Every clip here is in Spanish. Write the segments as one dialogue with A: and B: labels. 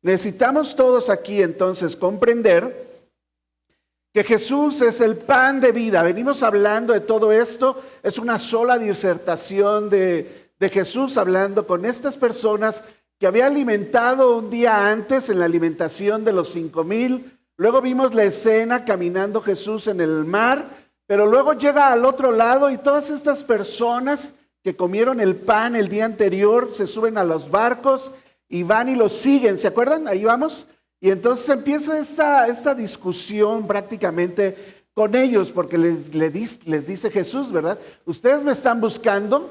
A: Necesitamos todos aquí entonces comprender que Jesús es el pan de vida. Venimos hablando de todo esto, es una sola disertación de Jesús hablando con estas personas que había alimentado un día antes en la alimentación de los 5,000. Luego vimos la escena caminando Jesús en el mar, pero luego llega al otro lado y todas estas personas que comieron el pan el día anterior se suben a los barcos y van y los siguen. ¿Se acuerdan? Ahí vamos. Y entonces empieza esta discusión prácticamente con ellos, porque les dice Jesús, ¿verdad? Ustedes me están buscando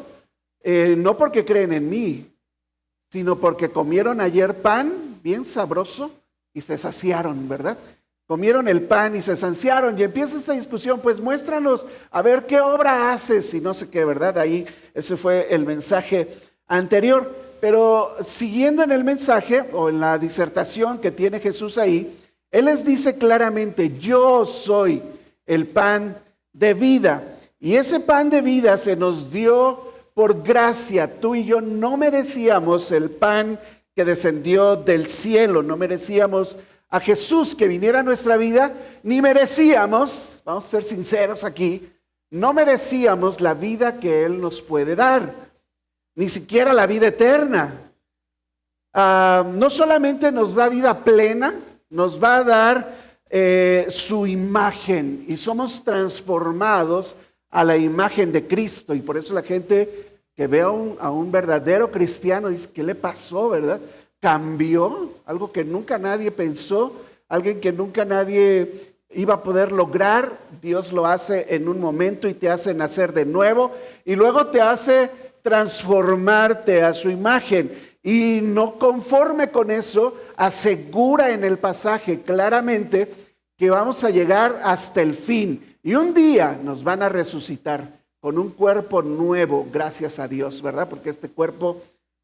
A: no porque creen en mí, sino porque comieron ayer pan bien sabroso y se saciaron, ¿verdad? Comieron el pan y se saciaron y empieza esta discusión, pues muéstranos a ver qué obra haces y no sé qué, ¿verdad? Ahí ese fue el mensaje anterior. Pero siguiendo en el mensaje o en la disertación que tiene Jesús ahí, Él les dice claramente, yo soy el pan de vida. Y ese pan de vida se nos dio por gracia. Tú y yo no merecíamos el pan que descendió del cielo, no merecíamos a Jesús que viniera a nuestra vida, ni merecíamos, vamos a ser sinceros aquí, no merecíamos la vida que Él nos puede dar, ni siquiera la vida eterna. No solamente nos da vida plena, nos va a dar su imagen y somos transformados a la imagen de Cristo. Y por eso la gente que ve a un verdadero cristiano dice, ¿qué le pasó, verdad? Cambió, algo que nunca nadie pensó, alguien que nunca nadie iba a poder lograr. Dios lo hace en un momento y te hace nacer de nuevo y luego te hace transformarte a su imagen. Y no conforme con eso, asegura en el pasaje claramente que vamos a llegar hasta el fin. Y un día nos van a resucitar con un cuerpo nuevo, gracias a Dios, ¿verdad? Porque este cuerpo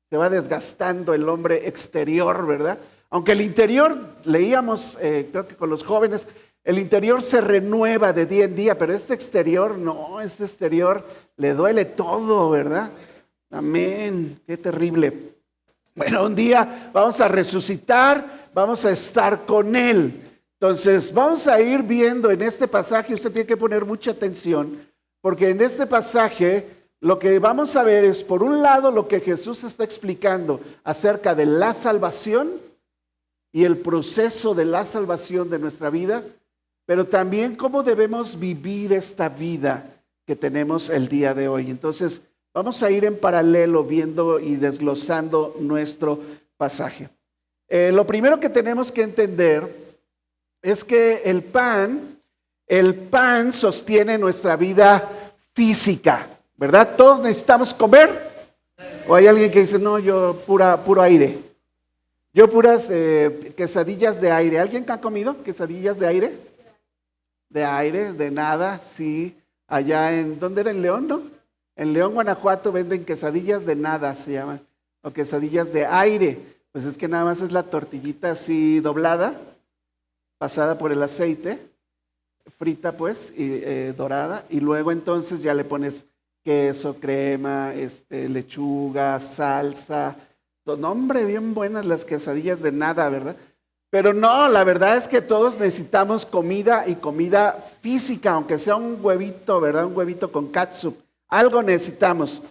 A: se va desgastando, el hombre exterior, ¿verdad? Aunque el interior, leíamos, creo que con los jóvenes, el interior se renueva de día en día, pero este exterior no, este exterior le duele todo, ¿verdad? Amén, qué terrible. Bueno, un día vamos a resucitar, vamos a estar con Él. Entonces, vamos a ir viendo en este pasaje, usted tiene que poner mucha atención, porque en este pasaje lo que vamos a ver es, por un lado, lo que Jesús está explicando acerca de la salvación y el proceso de la salvación de nuestra vida, pero también cómo debemos vivir esta vida que tenemos el día de hoy. Entonces, vamos a ir en paralelo viendo y desglosando nuestro pasaje. Lo primero que tenemos que entender es que el pan sostiene nuestra vida física, ¿verdad? Todos necesitamos comer. ¿O hay alguien que dice, no, yo puro aire? Yo puras quesadillas de aire. ¿Alguien que ha comido quesadillas de aire? De aire, de nada, sí. Allá ¿dónde era? En León, ¿no? En León, Guanajuato venden quesadillas de nada, se llaman. O quesadillas de aire. Pues es que nada más es la tortillita así doblada, pasada por el aceite, frita pues, y dorada, y luego entonces ya le pones queso, crema, lechuga, salsa. No, hombre, bien buenas las quesadillas de nada, ¿verdad? Pero no, la verdad es que todos necesitamos comida y comida física, aunque sea un huevito, ¿verdad? Un huevito con catsup. Algo necesitamos.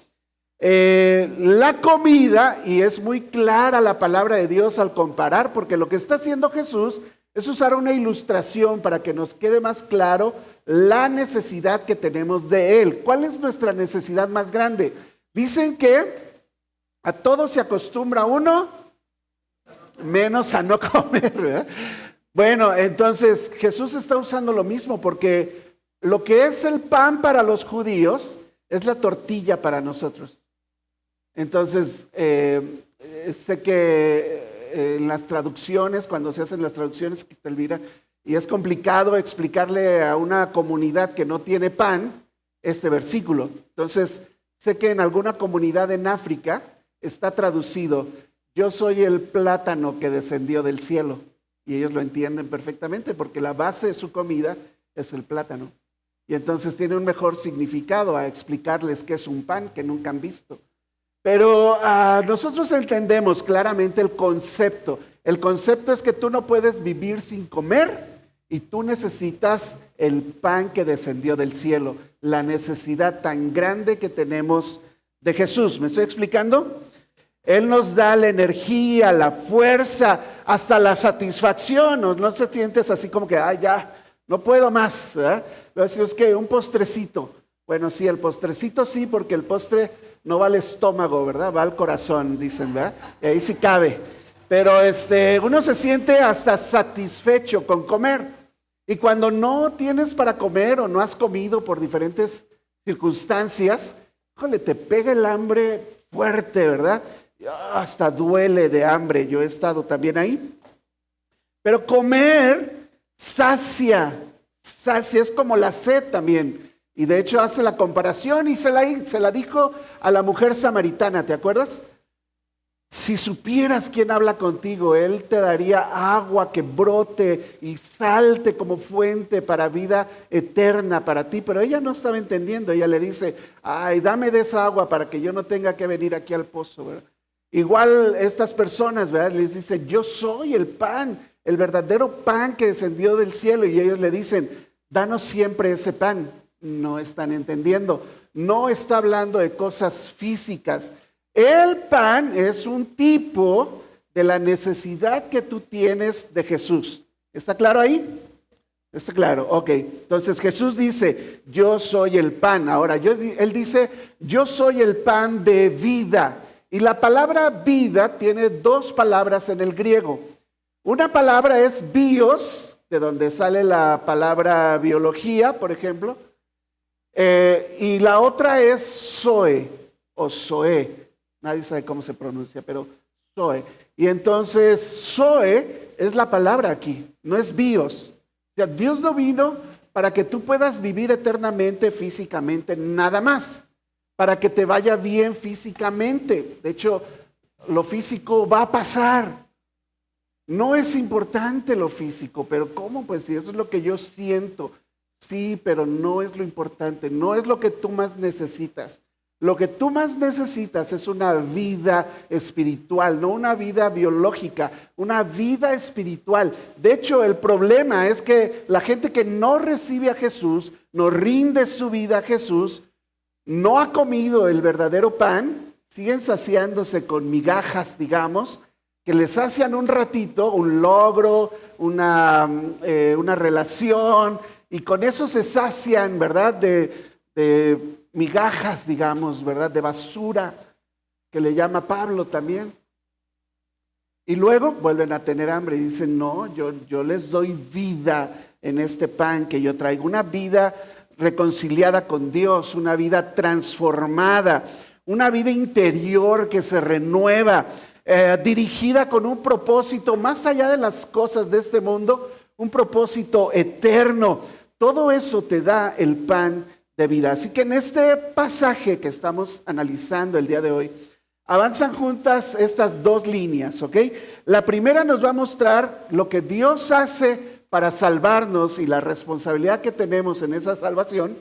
A: La comida, y es muy clara la palabra de Dios al comparar, porque lo que está haciendo Jesús es usar una ilustración para que nos quede más claro la necesidad que tenemos de Él. ¿Cuál es nuestra necesidad más grande? Dicen que a todo se acostumbra uno, menos a no comer, ¿verdad? Bueno, entonces Jesús está usando lo mismo, porque lo que es el pan para los judíos es la tortilla para nosotros. Entonces, sé que en las traducciones, cuando se hacen las traducciones, aquí está Elvira, y es complicado explicarle a una comunidad que no tiene pan este versículo. Entonces, sé que en alguna comunidad en África está traducido, yo soy el plátano que descendió del cielo. Y ellos lo entienden perfectamente porque la base de su comida es el plátano. Y entonces tiene un mejor significado a explicarles qué es un pan que nunca han visto. Pero nosotros entendemos claramente el concepto. El concepto es que tú no puedes vivir sin comer y tú necesitas el pan que descendió del cielo, la necesidad tan grande que tenemos de Jesús. ¿Me estoy explicando? Él nos da la energía, la fuerza, hasta la satisfacción. No te sientes así como que, ya, no puedo más, ¿verdad? Luego es que un postrecito. Bueno, sí, el postrecito sí, porque el postre no va al estómago, ¿verdad? Va al corazón, dicen, ¿verdad? Y ahí sí cabe. Pero uno se siente hasta satisfecho con comer. Y cuando no tienes para comer o no has comido por diferentes circunstancias, híjole, te pega el hambre fuerte, ¿verdad? Hasta duele de hambre. Yo he estado también ahí. Pero comer sacia, es como la sed también. Y de hecho hace la comparación y se la dijo a la mujer samaritana, ¿te acuerdas? Si supieras quién habla contigo, Él te daría agua que brote y salte como fuente para vida eterna para ti. Pero ella no estaba entendiendo. Ella le dice, dame de esa agua para que yo no tenga que venir aquí al pozo, ¿verdad? Igual estas personas, ¿verdad? Les dice, yo soy el pan, el verdadero pan que descendió del cielo. Y ellos le dicen, danos siempre ese pan. No están entendiendo. No está hablando de cosas físicas. El pan es un tipo de la necesidad que tú tienes de Jesús. ¿Está claro ahí? Está claro, ok. Entonces Jesús dice, yo soy el pan. Ahora, Él dice, yo soy el pan de vida. Y la palabra vida tiene dos palabras en el griego. Una palabra es bios, de donde sale la palabra biología, por ejemplo. Y la otra es zoe o zoe. Nadie sabe cómo se pronuncia, pero zoe. Y entonces zoe es la palabra aquí, no es bios. O sea, Dios no vino para que tú puedas vivir eternamente físicamente, nada más. Para que te vaya bien físicamente. De hecho, lo físico va a pasar. No es importante lo físico, pero ¿cómo? Pues si eso es lo que yo siento. Sí, pero no es lo importante, no es lo que tú más necesitas. Lo que tú más necesitas es una vida espiritual, no una vida biológica, una vida espiritual. De hecho, el problema es que la gente que no recibe a Jesús, no rinde su vida a Jesús, no ha comido el verdadero pan, siguen saciándose con migajas, digamos, que les sacian un ratito, un logro, una relación, y con eso se sacian, ¿verdad? De migajas, digamos, ¿verdad? De basura, que le llama Pablo también. Y luego vuelven a tener hambre y dicen, no, yo les doy vida en este pan que yo traigo, una vida reconciliada con Dios, una vida transformada, una vida interior que se renueva, dirigida con un propósito más allá de las cosas de este mundo, un propósito eterno. Todo eso te da el pan de vida. Así que en este pasaje que estamos analizando el día de hoy, avanzan juntas estas dos líneas, ¿ok? La primera nos va a mostrar lo que Dios hace para salvarnos y la responsabilidad que tenemos en esa salvación.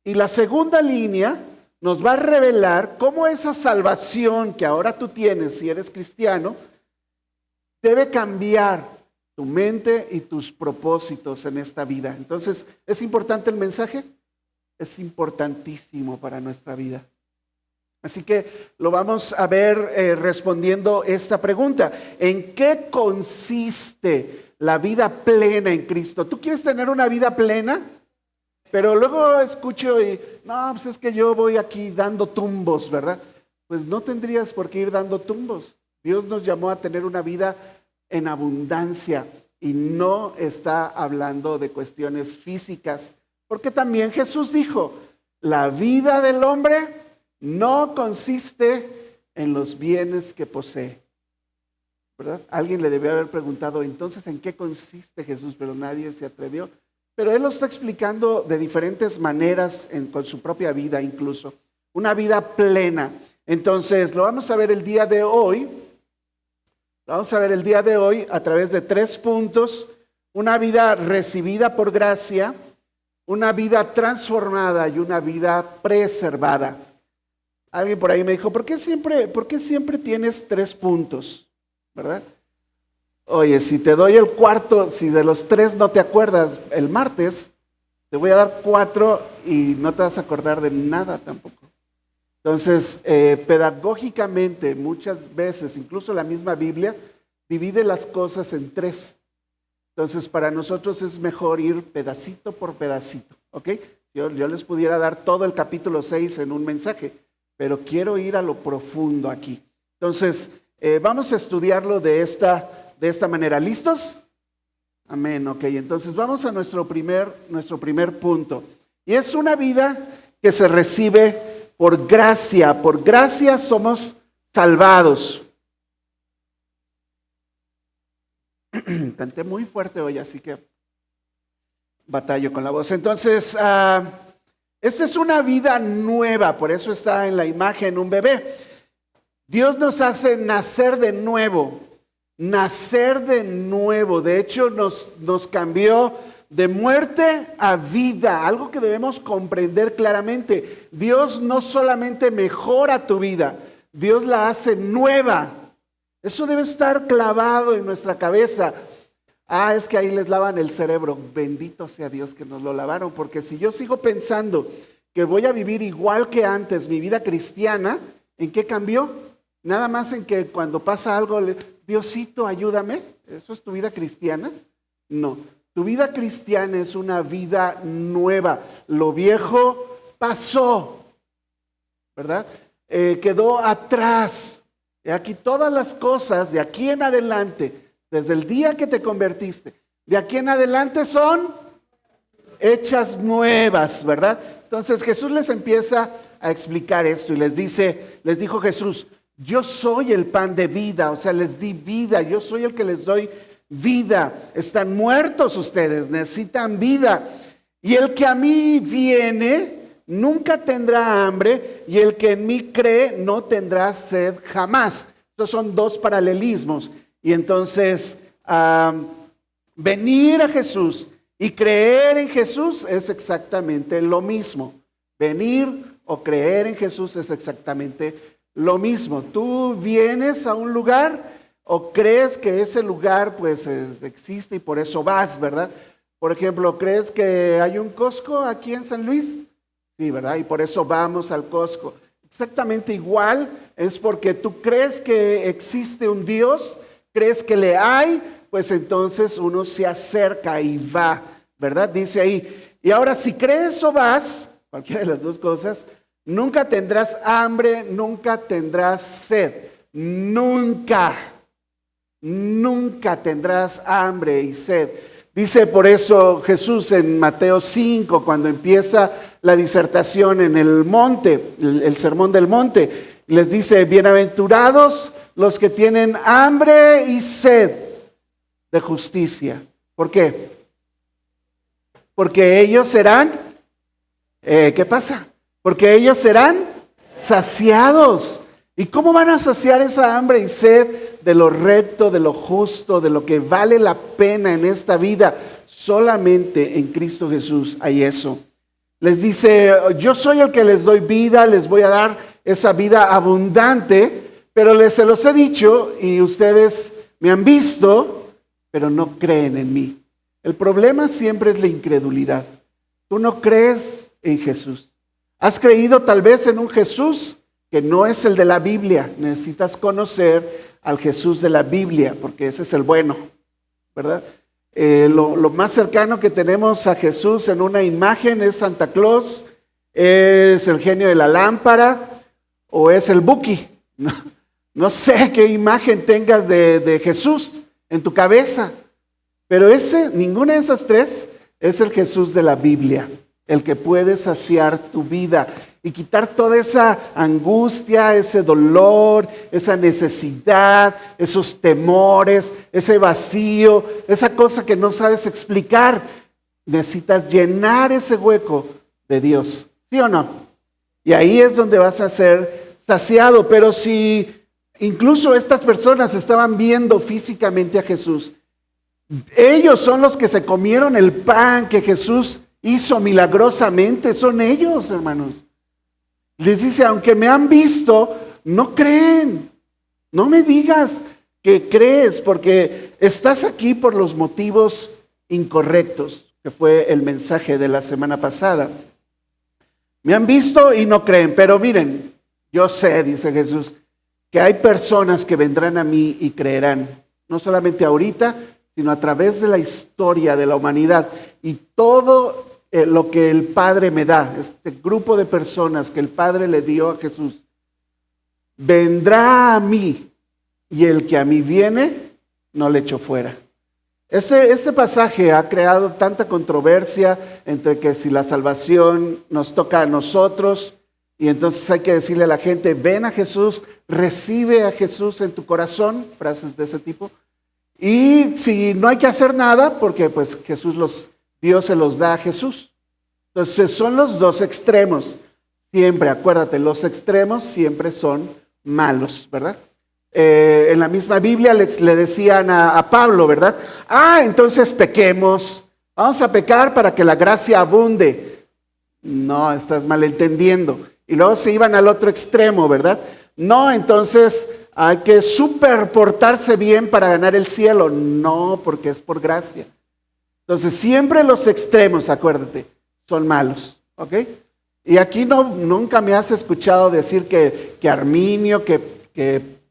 A: Y la segunda línea nos va a revelar cómo esa salvación que ahora tú tienes, si eres cristiano, debe cambiar tu mente y tus propósitos en esta vida. Entonces, ¿es importante el mensaje? Es importantísimo para nuestra vida. Así que lo vamos a ver respondiendo esta pregunta. ¿En qué consiste la vida plena en Cristo? ¿Tú quieres tener una vida plena? Pero luego escucho y, no, pues es que yo voy aquí dando tumbos, ¿verdad? Pues no tendrías por qué ir dando tumbos. Dios nos llamó a tener una vida en abundancia y no está hablando de cuestiones físicas, porque también Jesús dijo, la vida del hombre no consiste en los bienes que posee, ¿verdad? Alguien le debió haber preguntado, entonces, ¿en qué consiste Jesús? Pero nadie se atrevió. Pero Él lo está explicando de diferentes maneras, con su propia vida incluso, una vida plena. Entonces, lo vamos a ver el día de hoy. Vamos a ver el día de hoy a través de 3 puntos. Una vida recibida por gracia, una vida transformada y una vida preservada. Alguien por ahí me dijo, ¿por qué siempre tienes 3 puntos? ¿Verdad? Oye, si te doy el cuarto, si de los 3 no te acuerdas el martes, te voy a dar 4 y no te vas a acordar de nada tampoco. Entonces, pedagógicamente, muchas veces, incluso la misma Biblia, divide las cosas en 3. Entonces, para nosotros es mejor ir pedacito por pedacito, ¿ok? Yo les pudiera dar todo el capítulo 6 en un mensaje, pero quiero ir a lo profundo aquí. Entonces, vamos a estudiarlo de esta manera. ¿Listos? Amén, ok. Entonces, vamos a nuestro primer punto. Y es una vida que se recibe por gracia. Por gracia somos salvados. Canté muy fuerte hoy, así que batallo con la voz. Entonces, esta es una vida nueva, por eso está en la imagen un bebé. Dios nos hace nacer de nuevo, nacer de nuevo. De hecho, nos cambió de muerte a vida, algo que debemos comprender claramente. Dios no solamente mejora tu vida, Dios la hace nueva. Eso debe estar clavado en nuestra cabeza. Es que ahí les lavan el cerebro. Bendito sea Dios que nos lo lavaron, porque si yo sigo pensando que voy a vivir igual que antes mi vida cristiana, ¿en qué cambió? Nada más en que cuando pasa algo, Diosito, ayúdame. ¿Eso es tu vida cristiana? No. Tu vida cristiana es una vida nueva. Lo viejo pasó, ¿verdad? Quedó atrás. Y aquí todas las cosas de aquí en adelante, desde el día que te convertiste, de aquí en adelante son hechas nuevas, ¿verdad? Entonces Jesús les empieza a explicar esto y les dijo Jesús, yo soy el pan de vida, o sea, les di vida, yo soy el que les doy vida. Están muertos ustedes, necesitan vida. Y el que a mí viene nunca tendrá hambre, y el que en mí cree no tendrá sed jamás. Estos son 2 paralelismos. Y entonces, venir a Jesús y creer en Jesús es exactamente lo mismo. Venir o creer en Jesús es exactamente lo mismo. Tú vienes a un lugar o crees que ese lugar pues existe y por eso vas, ¿verdad? Por ejemplo, ¿crees que hay un Costco aquí en San Luis? Sí, ¿verdad? Y por eso vamos al Costco. Exactamente igual es porque tú crees que existe un Dios, crees que le hay, pues entonces uno se acerca y va, ¿verdad? Dice ahí, y ahora si crees o vas, cualquiera de las 2 cosas, nunca tendrás hambre, nunca tendrás sed, nunca tendrás hambre y sed. Dice por eso Jesús en Mateo 5, cuando empieza la disertación en el monte, el sermón del monte, les dice, bienaventurados los que tienen hambre y sed de justicia. ¿Por qué? Porque ellos serán, ¿qué pasa? Porque ellos serán saciados. ¿Y cómo van a saciar esa hambre y sed de lo recto, de lo justo, de lo que vale la pena en esta vida? Solamente en Cristo Jesús hay eso. Les dice, yo soy el que les doy vida, les voy a dar esa vida abundante, pero se los he dicho y ustedes me han visto, pero no creen en mí. El problema siempre es la incredulidad. Tú no crees en Jesús. Has creído tal vez en un Jesús que no es el de la Biblia. Necesitas conocer al Jesús de la Biblia, porque ese es el bueno, ¿verdad? Lo más cercano que tenemos a Jesús en una imagen es Santa Claus, es el genio de la lámpara o es el Buki. No sé qué imagen tengas de Jesús en tu cabeza, pero ninguna de esas 3 es el Jesús de la Biblia, el que puede saciar tu vida y quitar toda esa angustia, ese dolor, esa necesidad, esos temores, ese vacío, esa cosa que no sabes explicar. Necesitas llenar ese hueco de Dios, ¿sí o no? Y ahí es donde vas a ser saciado. Pero si incluso estas personas estaban viendo físicamente a Jesús, ellos son los que se comieron el pan que Jesús hizo milagrosamente, son ellos, hermanos. Les dice, aunque me han visto, no creen. No me digas que crees, porque estás aquí por los motivos incorrectos, que fue el mensaje de la semana pasada. Me han visto y no creen, pero miren, yo sé, dice Jesús, que hay personas que vendrán a mí y creerán, no solamente ahorita, sino a través de la historia de la humanidad y todo lo que el Padre me da, este grupo de personas que el Padre le dio a Jesús, vendrá a mí y el que a mí viene, no le echo fuera. Ese pasaje ha creado tanta controversia entre que si la salvación nos toca a nosotros y entonces hay que decirle a la gente, ven a Jesús, recibe a Jesús en tu corazón, frases de ese tipo. Y si no hay que hacer nada, porque pues Dios se los da a Jesús. Entonces son los dos extremos. Siempre, acuérdate, los extremos siempre son malos, ¿verdad? En la misma Biblia le decían a Pablo, ¿verdad? Entonces pequemos, vamos a pecar para que la gracia abunde. No, estás malentendiendo. Y luego se iban al otro extremo, ¿verdad? No, entonces hay que superportarse bien para ganar el cielo. No, porque es por gracia. Entonces siempre los extremos, acuérdate, son malos, ¿ok? Y aquí nunca me has escuchado decir que Arminio, que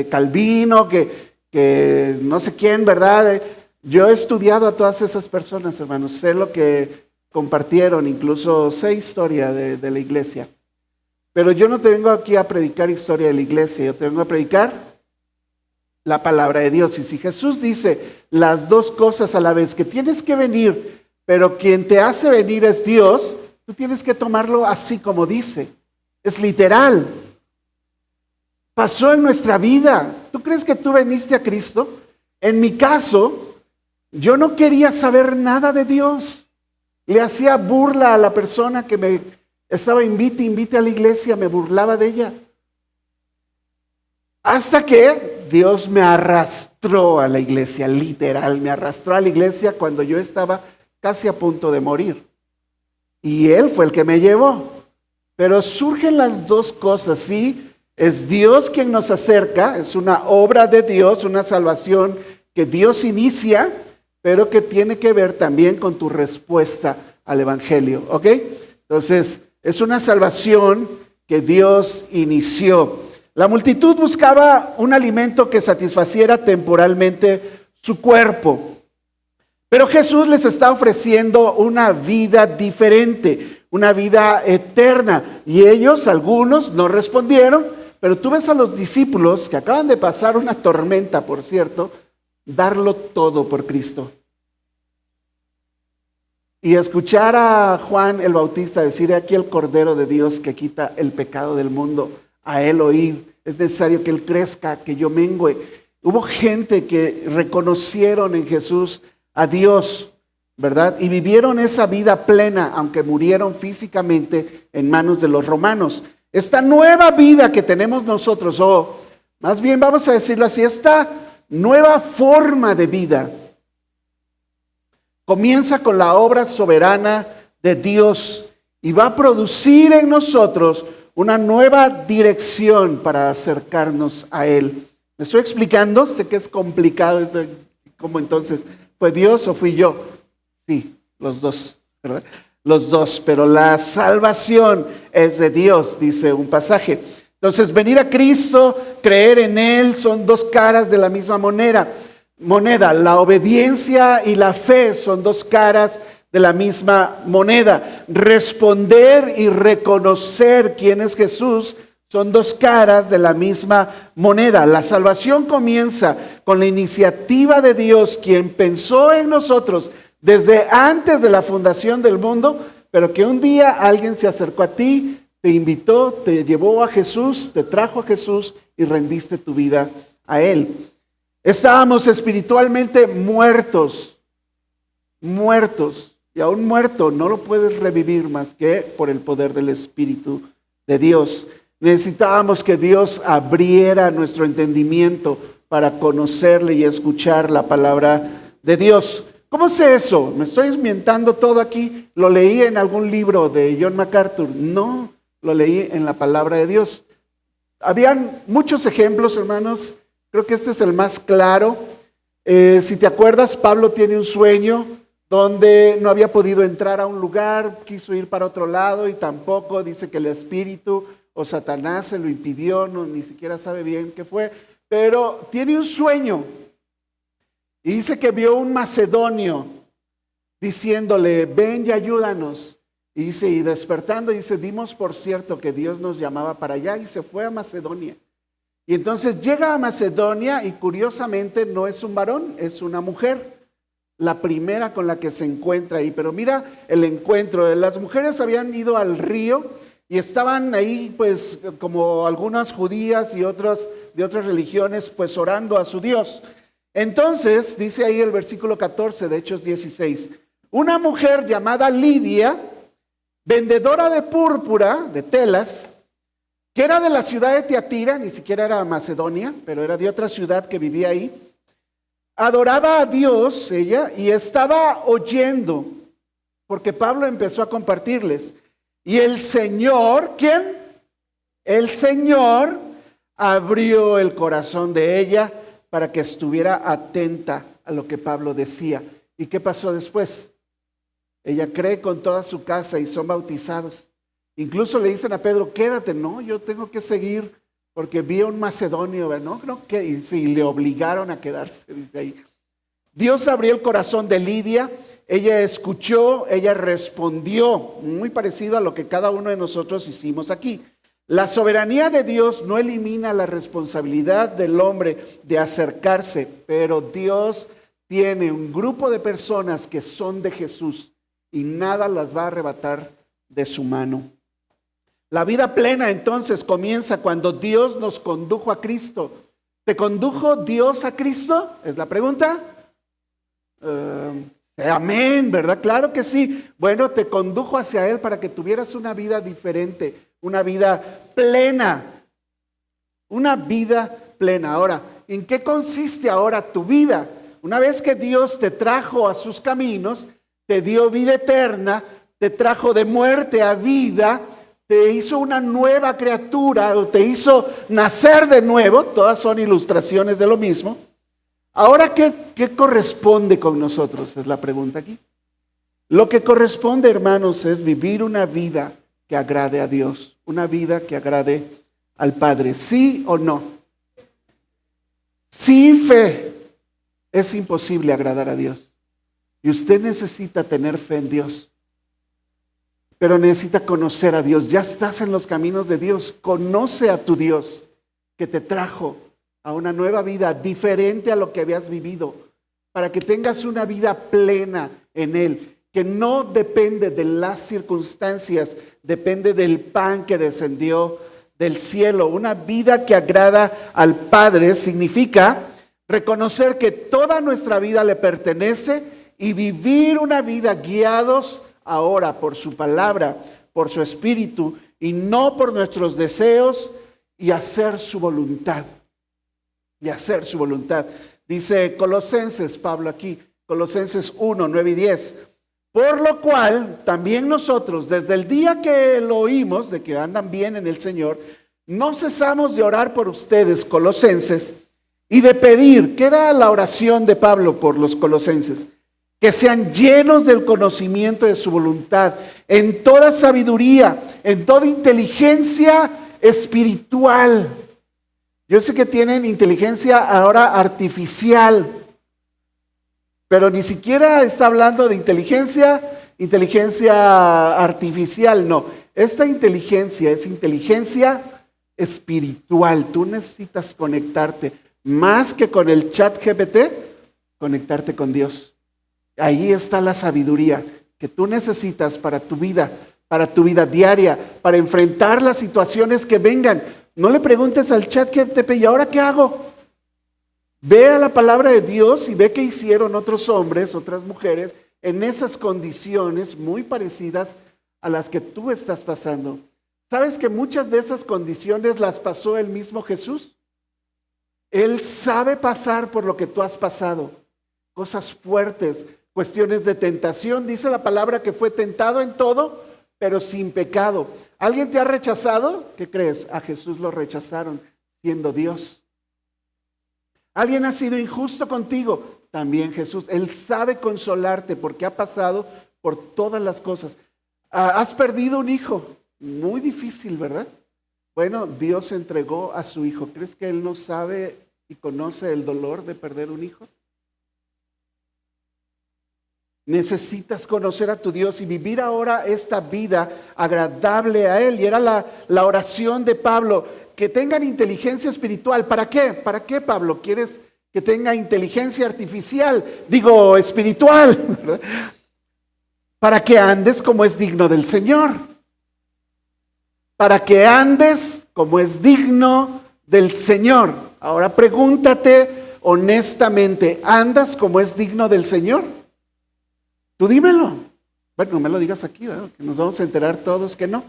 A: Calvino, que no sé quién, ¿verdad? Yo he estudiado a todas esas personas, hermanos, sé lo que compartieron, incluso sé historia de la iglesia. Pero yo no te vengo aquí a predicar historia de la iglesia, yo te vengo a predicar la palabra de Dios. Y si Jesús dice las dos cosas a la vez, que tienes que venir, pero quien te hace venir es Dios, tú tienes que tomarlo así como dice. Es literal. Pasó en nuestra vida. ¿Tú crees que tú viniste a Cristo? En mi caso, yo no quería saber nada de Dios. Le hacía burla a la persona que me estaba invite a la iglesia, me burlaba de ella. Hasta que Dios me arrastró a la iglesia, literal, me arrastró a la iglesia cuando yo estaba casi a punto de morir. Y Él fue el que me llevó. Pero surgen las dos cosas, ¿sí? Es Dios quien nos acerca, es una obra de Dios, una salvación que Dios inicia, pero que tiene que ver también con tu respuesta al Evangelio, ¿ok? Entonces, es una salvación que Dios inició. La multitud buscaba un alimento que satisfaciera temporalmente su cuerpo, pero Jesús les está ofreciendo una vida diferente, una vida eterna, y ellos, algunos, no respondieron, pero tú ves a los discípulos que acaban de pasar una tormenta, por cierto, darlo todo por Cristo. Y escuchar a Juan el Bautista decir, aquí el Cordero de Dios que quita el pecado del mundo, a Él oíd, es necesario que Él crezca, que yo mengüe. Hubo gente que reconocieron en Jesús a Dios, ¿verdad? Y vivieron esa vida plena, aunque murieron físicamente en manos de los romanos. Esta nueva vida que tenemos nosotros, o más bien vamos a decirlo así, esta nueva forma de vida, comienza con la obra soberana de Dios y va a producir en nosotros una nueva dirección para acercarnos a Él. ¿Me estoy explicando? Sé que es complicado esto. ¿Cómo entonces? ¿Fue Dios o fui yo? Sí, los dos, ¿verdad? Los dos, pero la salvación es de Dios, dice un pasaje. Entonces, venir a Cristo, creer en Él, son dos caras de la misma moneda. La obediencia y la fe son dos caras de la misma moneda. Responder y reconocer quién es Jesús son dos caras de la misma moneda. La salvación comienza con la iniciativa de Dios, quien pensó en nosotros desde antes de la fundación del mundo, pero que un día alguien se acercó a ti, te invitó, te llevó a Jesús, te trajo a Jesús y rendiste tu vida a Él. Estábamos espiritualmente muertos, y a un muerto no lo puedes revivir más que por el poder del Espíritu de Dios. Necesitábamos que Dios abriera nuestro entendimiento para conocerle y escuchar la palabra de Dios. ¿Cómo sé eso? ¿Me estoy inventando todo aquí? ¿Lo leí en algún libro de John MacArthur? No, lo leí en la palabra de Dios. Habían muchos ejemplos, hermanos. Creo que este es el más claro. Si te acuerdas, Pablo tiene un sueño donde no había podido entrar a un lugar, quiso ir para otro lado y tampoco, dice que el espíritu o Satanás se lo impidió, ni siquiera sabe bien qué fue, pero tiene un sueño y dice que vio un macedonio diciéndole, ven y ayúdanos. Y dice, y despertando, dice, dimos por cierto que Dios nos llamaba para allá y se fue a Macedonia. Y entonces llega a Macedonia y curiosamente no es un varón, es una mujer. La primera con la que se encuentra ahí. Pero mira el encuentro. Las mujeres habían ido al río y estaban ahí pues como algunas judías y otras de otras religiones pues orando a su Dios. Entonces dice ahí el versículo 14 de Hechos 16. Una mujer llamada Lidia, vendedora de púrpura, de telas, que era de la ciudad de Tiatira, ni siquiera era Macedonia, pero era de otra ciudad que vivía ahí. Adoraba a Dios ella y estaba oyendo, porque Pablo empezó a compartirles. Y el Señor, ¿quién? El Señor abrió el corazón de ella para que estuviera atenta a lo que Pablo decía. ¿Y qué pasó después? Ella cree con toda su casa y son bautizados. Incluso le dicen a Pedro, quédate, no, yo tengo que seguir porque vi a un macedonio, ¿no? Y sí, le obligaron a quedarse, dice ahí. Dios abrió el corazón de Lidia, ella escuchó, ella respondió, muy parecido a lo que cada uno de nosotros hicimos aquí. La soberanía de Dios no elimina la responsabilidad del hombre de acercarse, pero Dios tiene un grupo de personas que son de Jesús y nada las va a arrebatar de su mano. La vida plena entonces comienza cuando Dios nos condujo a Cristo. ¿Te condujo Dios a Cristo? ¿Es la pregunta? Amén, ¿verdad? Claro que sí. Bueno, te condujo hacia Él para que tuvieras una vida diferente, una vida plena. Una vida plena. Ahora, ¿en qué consiste ahora tu vida? Una vez que Dios te trajo a sus caminos, te dio vida eterna, te trajo de muerte a vida, te hizo una nueva criatura o te hizo nacer de nuevo, todas son ilustraciones de lo mismo. Ahora, ¿qué corresponde con nosotros? Es la pregunta aquí. Lo que corresponde, hermanos, es vivir una vida que agrade a Dios, una vida que agrade al Padre, ¿sí o no? Sin fe es imposible agradar a Dios. Y usted necesita tener fe en Dios. Pero necesita conocer a Dios. Ya estás en los caminos de Dios. Conoce a tu Dios que te trajo a una nueva vida diferente a lo que habías vivido. Para que tengas una vida plena en Él. Que no depende de las circunstancias. Depende del pan que descendió del cielo. Una vida que agrada al Padre significa reconocer que toda nuestra vida le pertenece y vivir una vida guiados ahora por su palabra, por su espíritu y no por nuestros deseos y hacer su voluntad. Y hacer su voluntad. Dice Colosenses, Pablo aquí, Colosenses 1, 9 y 10. Por lo cual, también nosotros, desde el día que lo oímos, de que andan bien en el Señor, no cesamos de orar por ustedes, colosenses, y de pedir, ¿qué era la oración de Pablo por los colosenses? Que sean llenos del conocimiento de su voluntad, en toda sabiduría, en toda inteligencia espiritual. Yo sé que tienen inteligencia ahora artificial, pero ni siquiera está hablando de inteligencia artificial, no. Esta inteligencia es inteligencia espiritual. Tú necesitas conectarte, más que con el chat GPT, conectarte con Dios. Ahí está la sabiduría que tú necesitas para tu vida diaria, para enfrentar las situaciones que vengan. No le preguntes al chat GPT, ¿y ahora qué hago? Ve a la palabra de Dios y ve qué hicieron otros hombres, otras mujeres, en esas condiciones muy parecidas a las que tú estás pasando. ¿Sabes que muchas de esas condiciones las pasó el mismo Jesús? Él sabe pasar por lo que tú has pasado. Cosas fuertes, cuestiones de tentación. Dice la palabra que fue tentado en todo, pero sin pecado. ¿Alguien te ha rechazado? ¿Qué crees? A Jesús lo rechazaron siendo Dios. Alguien ha sido injusto contigo. También Jesús, Él sabe consolarte porque ha pasado por todas las cosas. Has perdido un hijo. Muy difícil, ¿verdad? Bueno, Dios entregó a su hijo. ¿Crees que Él no sabe y conoce el dolor de perder un hijo? Necesitas conocer a tu Dios y vivir ahora esta vida agradable a Él. Y era la oración de Pablo, que tengan inteligencia espiritual. ¿Para qué? ¿Para qué, Pablo? ¿Quieres que tenga inteligencia artificial? Digo, espiritual, ¿verdad? Para que andes como es digno del Señor. Para que andes como es digno del Señor. Ahora pregúntate honestamente, ¿andas como es digno del Señor? Tú dímelo. Bueno, no me lo digas aquí, ¿verdad? Que nos vamos a enterar todos que no.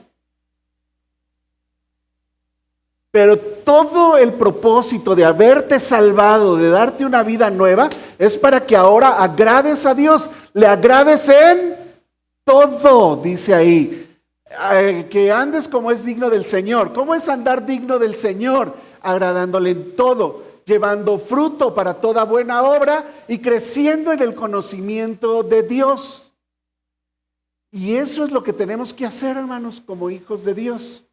A: Pero todo el propósito de haberte salvado, de darte una vida nueva, es para que ahora agrades a Dios. Le agrades en todo, dice ahí. Que andes como es digno del Señor. ¿Cómo es andar digno del Señor? Agradándole en todo, llevando fruto para toda buena obra y creciendo en el conocimiento de Dios. Y eso es lo que tenemos que hacer, hermanos, como hijos de Dios.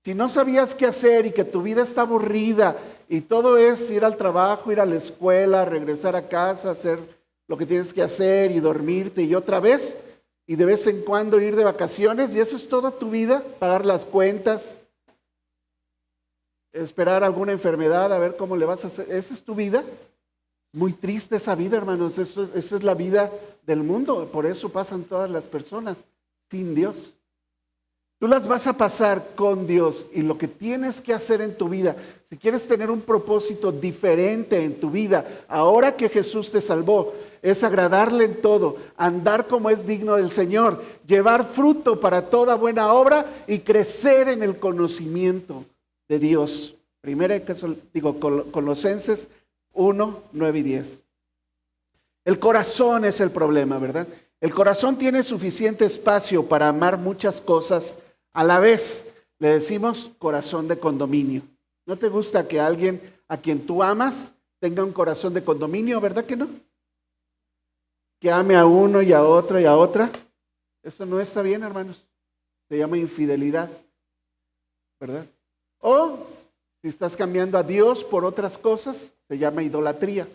A: Si no sabías qué hacer y que tu vida está aburrida y todo es ir al trabajo, ir a la escuela, regresar a casa, hacer lo que tienes que hacer y dormirte y otra vez, y de vez en cuando ir de vacaciones, y eso es toda tu vida, pagar las cuentas, esperar alguna enfermedad, a ver cómo le vas a hacer. Esa es tu vida. Muy triste esa vida, hermanos. Eso es la vida del mundo. Por eso pasan todas las personas sin Dios. Tú las vas a pasar con Dios, y lo que tienes que hacer en tu vida, si quieres tener un propósito diferente en tu vida, ahora que Jesús te salvó, es agradarle en todo, andar como es digno del Señor, llevar fruto para toda buena obra y crecer en el conocimiento de Dios. Colosenses 1, 9 y 10. El corazón es el problema, ¿verdad? El corazón tiene suficiente espacio para amar muchas cosas a la vez. Le decimos corazón de condominio. ¿No te gusta que alguien a quien tú amas tenga un corazón de condominio, verdad que no? Que ame a uno y a otro y a otra. Eso no está bien, hermanos. Se llama infidelidad, ¿verdad? O si estás cambiando a Dios por otras cosas, se llama idolatría.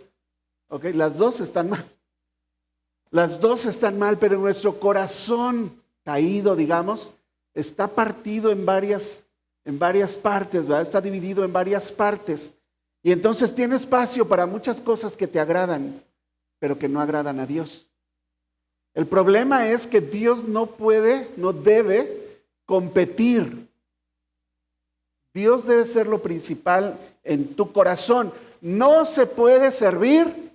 A: ¿Ok? Las dos están mal. Las dos están mal, pero nuestro corazón caído, digamos, está partido en varias partes, ¿verdad? Está dividido en varias partes. Y entonces tiene espacio para muchas cosas que te agradan, pero que no agradan a Dios. El problema es que Dios no debe competir. Dios debe ser lo principal en tu corazón. No se puede servir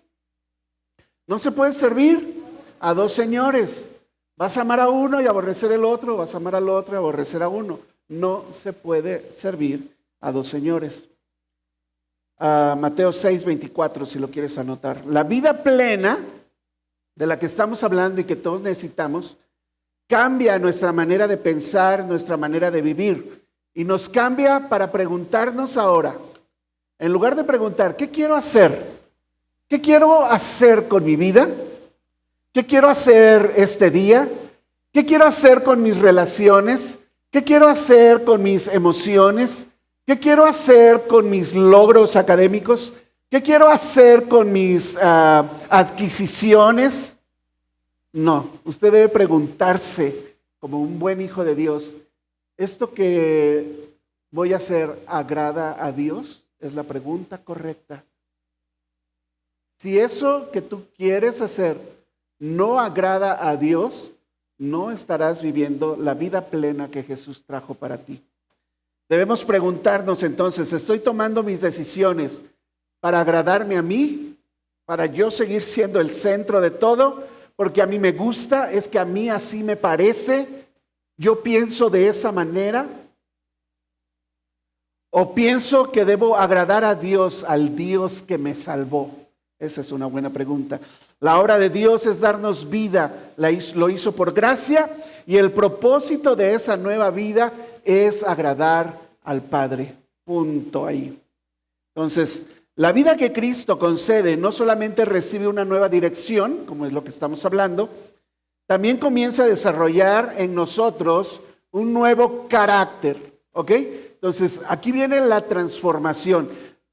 A: a dos señores. Vas a amar a uno y aborrecer el otro, vas a amar al otro y aborrecer a uno. No se puede servir a dos señores. Mateo 6, 24, si lo quieres anotar. La vida plena de la que estamos hablando y que todos necesitamos, cambia nuestra manera de pensar, nuestra manera de vivir. Y nos cambia para preguntarnos ahora, en lugar de preguntar, ¿qué quiero hacer? ¿Qué quiero hacer con mi vida? ¿Qué quiero hacer este día? ¿Qué quiero hacer con mis relaciones? ¿Qué quiero hacer con mis emociones? ¿Qué quiero hacer con mis logros académicos? ¿Qué quiero hacer con mis adquisiciones? No, usted debe preguntarse como un buen hijo de Dios, ¿esto que voy a hacer agrada a Dios? Es la pregunta correcta. Si eso que tú quieres hacer no agrada a Dios, no estarás viviendo la vida plena que Jesús trajo para ti. Debemos preguntarnos entonces, ¿estoy tomando mis decisiones para agradarme a mí? ¿Para yo seguir siendo el centro de todo? Porque a mí me gusta, es que a mí así me parece, yo pienso de esa manera. ¿O pienso que debo agradar a Dios, al Dios que me salvó? Esa es una buena pregunta. La obra de Dios es darnos vida, lo hizo por gracia, y el propósito de esa nueva vida es agradar al Padre. Punto ahí. Entonces, La vida que Cristo concede no solamente recibe una nueva dirección, como es lo que estamos hablando, también comienza a desarrollar en nosotros un nuevo carácter, ¿ok? Entonces, aquí viene la transformación.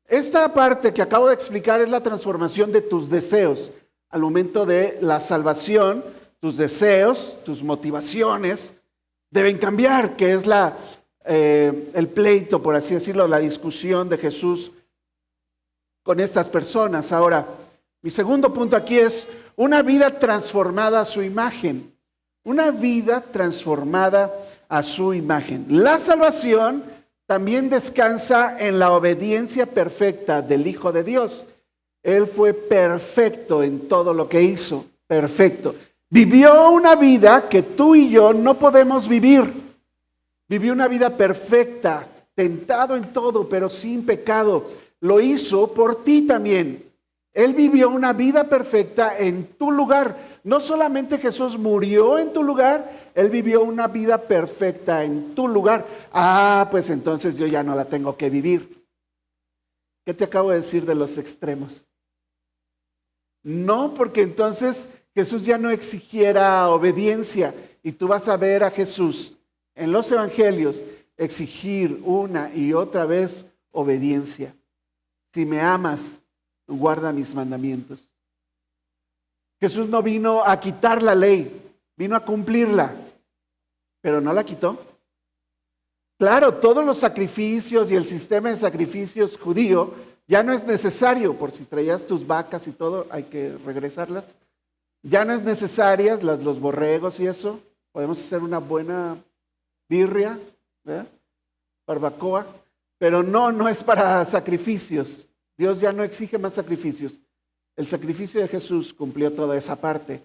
A: Esta parte que acabo de explicar es la transformación de tus deseos. Al momento de la salvación, tus deseos, tus motivaciones deben cambiar, que es el pleito, por así decirlo, la discusión de Jesús con estas personas. Ahora, mi segundo punto aquí es una vida transformada a su imagen. Una vida transformada a su imagen. La salvación también descansa en la obediencia perfecta del Hijo de Dios. Él fue perfecto en todo lo que hizo, perfecto. Vivió una vida que tú y yo no podemos vivir. Vivió una vida perfecta, tentado en todo, pero sin pecado. Lo hizo por ti también. Él vivió una vida perfecta en tu lugar. No solamente Jesús murió en tu lugar, Él vivió una vida perfecta en tu lugar. Pues entonces yo ya no la tengo que vivir. ¿Qué te acabo de decir de los extremos? No, porque entonces Jesús ya no exigiera obediencia y tú vas a ver a Jesús en los evangelios exigir una y otra vez obediencia. Si me amas, guarda mis mandamientos. Jesús no vino a quitar la ley, vino a cumplirla, pero no la quitó. Claro, todos los sacrificios y el sistema de sacrificios judío ya no es necesario, por si traías tus vacas y todo, hay que regresarlas. Ya no es necesaria los borregos y eso. Podemos hacer una buena birria, ¿verdad? Barbacoa, pero no es para sacrificios. Dios ya no exige más sacrificios. El sacrificio de Jesús cumplió toda esa parte.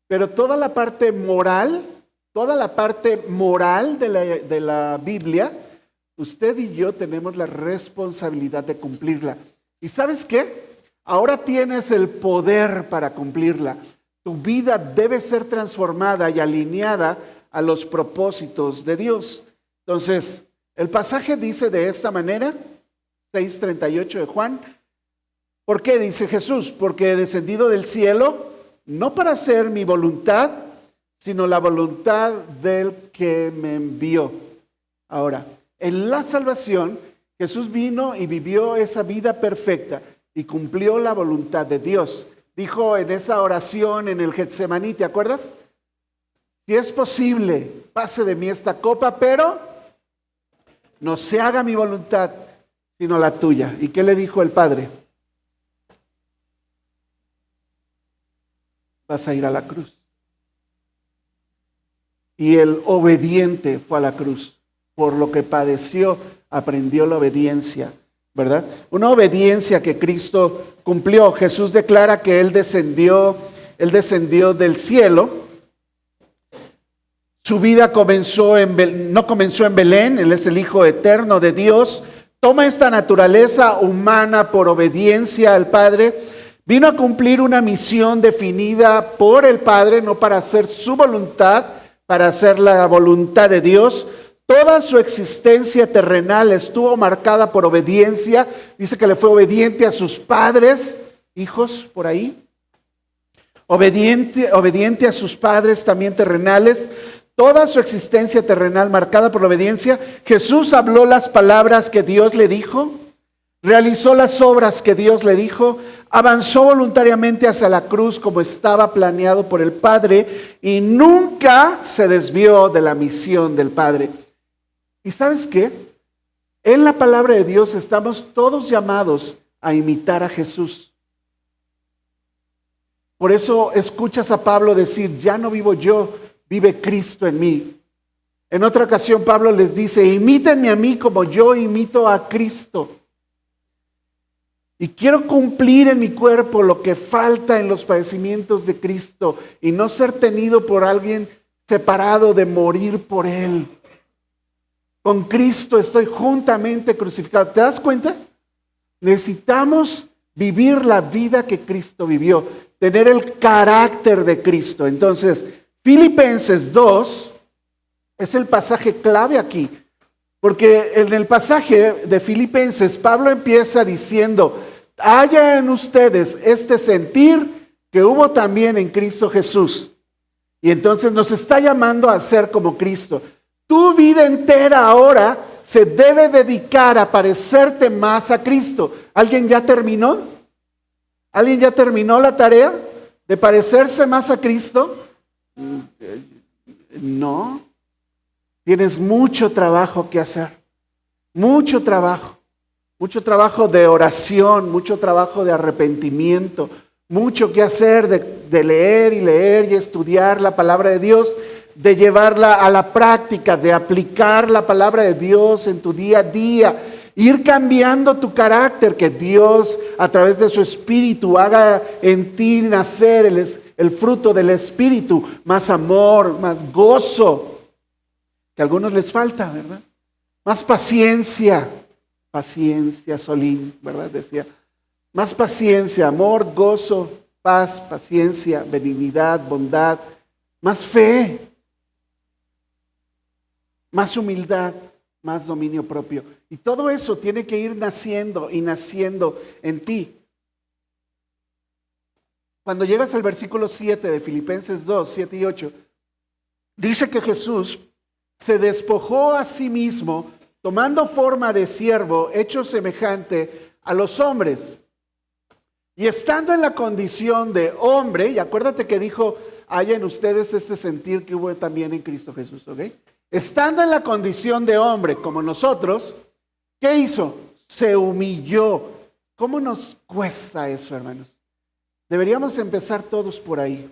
A: Pero toda la parte moral de la Biblia, usted y yo tenemos la responsabilidad de cumplirla. ¿Y sabes qué? Ahora tienes el poder para cumplirla. Tu vida debe ser transformada y alineada a los propósitos de Dios. Entonces, el pasaje dice de esta manera, 6:38 de Juan. ¿Por qué? Dice Jesús, porque he descendido del cielo, no para hacer mi voluntad, sino la voluntad del que me envió. Ahora, en la salvación, Jesús vino y vivió esa vida perfecta y cumplió la voluntad de Dios. Dijo en esa oración en el Getsemaní, ¿te acuerdas? Si es posible, pase de mí esta copa, pero no se haga mi voluntad, sino la tuya. ¿Y qué le dijo el Padre? Vas a ir a la cruz. Y el obediente fue a la cruz. Por lo que padeció, aprendió la obediencia, ¿verdad? Una obediencia que Cristo cumplió. Jesús declara que Él descendió del cielo. Su vida no comenzó en Belén, Él es el Hijo eterno de Dios. Toma esta naturaleza humana por obediencia al Padre. Vino a cumplir una misión definida por el Padre, no para hacer su voluntad, para hacer la voluntad de Dios. Toda su existencia terrenal estuvo marcada por obediencia. Dice que le fue obediente a sus padres, hijos por ahí. Obediente a sus padres también terrenales. Toda su existencia terrenal marcada por la obediencia. Jesús habló las palabras que Dios le dijo. Realizó las obras que Dios le dijo. Avanzó voluntariamente hacia la cruz como estaba planeado por el Padre. Y nunca se desvió de la misión del Padre. ¿Y sabes qué? En la palabra de Dios estamos todos llamados a imitar a Jesús. Por eso escuchas a Pablo decir, ya no vivo yo, vive Cristo en mí. En otra ocasión Pablo les dice, imítenme a mí como yo imito a Cristo. Y quiero cumplir en mi cuerpo lo que falta en los padecimientos de Cristo y no ser tenido por alguien separado de morir por Él. Con Cristo estoy juntamente crucificado. ¿Te das cuenta? Necesitamos vivir la vida que Cristo vivió, tener el carácter de Cristo. Entonces, Filipenses 2 es el pasaje clave aquí, porque en el pasaje de Filipenses, Pablo empieza diciendo, haya en ustedes este sentir que hubo también en Cristo Jesús. Y entonces nos está llamando a ser como Cristo. Tu vida entera ahora se debe dedicar a parecerte más a Cristo. ¿Alguien ya terminó? ¿Alguien ya terminó la tarea de parecerse más a Cristo? No. Tienes mucho trabajo que hacer. Mucho trabajo. Mucho trabajo de oración, mucho trabajo de arrepentimiento, mucho que hacer de leer y leer y estudiar la palabra de Dios, de llevarla a la práctica, de aplicar la palabra de Dios en tu día a día, ir cambiando tu carácter, que Dios a través de su Espíritu haga en ti nacer el fruto del Espíritu, más amor, más gozo, que a algunos les falta, ¿verdad? Más paciencia. Paciencia, Solín, ¿verdad? Decía, más paciencia, amor, gozo, paz, paciencia, benignidad, bondad, más fe, más humildad, más dominio propio. Y todo eso tiene que ir naciendo y naciendo en ti. Cuando llegas al versículo 7 de Filipenses 2, 7 y 8, dice que Jesús se despojó a sí mismo, tomando forma de siervo, hecho semejante a los hombres. Y estando en la condición de hombre, y acuérdate que dijo, haya en ustedes este sentir que hubo también en Cristo Jesús, ¿ok? Estando en la condición de hombre como nosotros, ¿qué hizo? Se humilló. ¿Cómo nos cuesta eso, hermanos? Deberíamos empezar todos por ahí.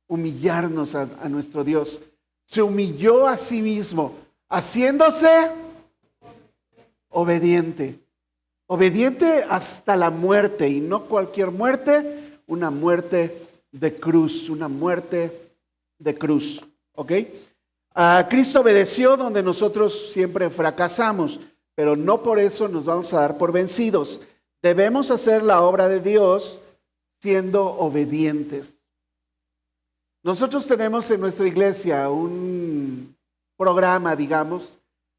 A: Humillarnos a nuestro Dios. Se humilló a sí mismo, haciéndose obediente. Obediente hasta la muerte, y no cualquier muerte, una muerte de cruz, una muerte de cruz. ¿Ok? Cristo obedeció donde nosotros siempre fracasamos, pero no por eso nos vamos a dar por vencidos. Debemos hacer la obra de Dios siendo obedientes. Nosotros tenemos en nuestra iglesia un programa, digamos,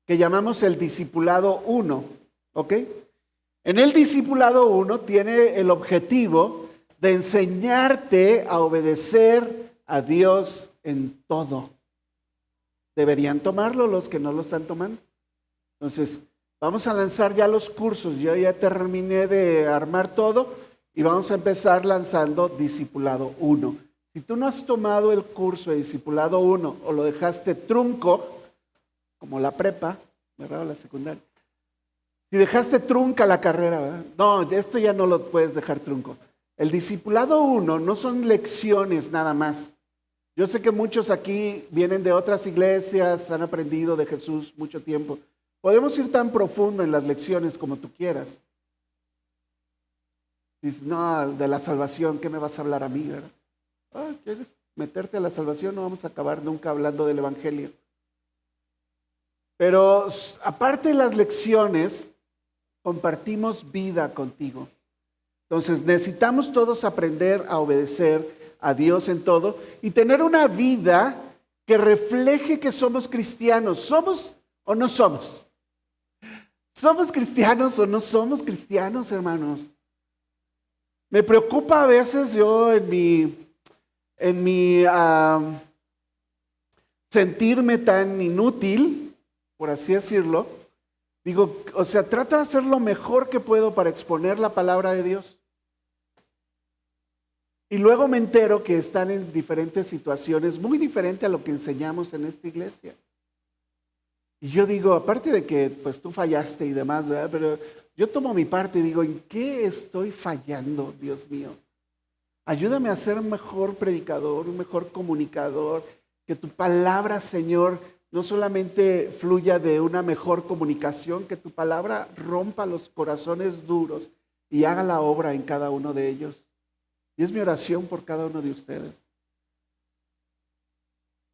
A: que llamamos el Discipulado 1, ¿ok? En el Discipulado 1 tiene el objetivo de enseñarte a obedecer a Dios en todo. Deberían tomarlo los que no lo están tomando. Entonces, vamos a lanzar ya los cursos. Yo ya terminé de armar todo y vamos a empezar lanzando Discipulado 1. Si tú no has tomado el curso de Discipulado 1 o lo dejaste trunco, como la prepa, ¿verdad? O la secundaria. Si dejaste trunca la carrera, ¿verdad? No, esto ya no lo puedes dejar trunco. El Discipulado 1 no son lecciones nada más. Yo sé que muchos aquí vienen de otras iglesias, han aprendido de Jesús mucho tiempo. Podemos ir tan profundo en las lecciones como tú quieras. Dices, no, de la salvación, ¿qué me vas a hablar a mí, verdad? ¿Quieres meterte a la salvación? No vamos a acabar nunca hablando del Evangelio. Pero aparte de las lecciones, compartimos vida contigo. Entonces necesitamos todos aprender a obedecer a Dios en todo y tener una vida que refleje que somos cristianos. ¿Somos o no somos? ¿Somos cristianos o no somos cristianos, hermanos? Me preocupa a veces yo en mi sentirme tan inútil, por así decirlo. Digo, o sea, trato de hacer lo mejor que puedo para exponer la palabra de Dios. Y luego me entero que están en diferentes situaciones, muy diferente a lo que enseñamos en esta iglesia. Y yo digo, aparte de que pues tú fallaste y demás, ¿verdad? Pero yo tomo mi parte y digo, ¿en qué estoy fallando, Dios mío? Ayúdame a ser un mejor predicador, un mejor comunicador, que tu palabra, Señor, no solamente fluya de una mejor comunicación, que tu palabra rompa los corazones duros y haga la obra en cada uno de ellos. Y es mi oración por cada uno de ustedes.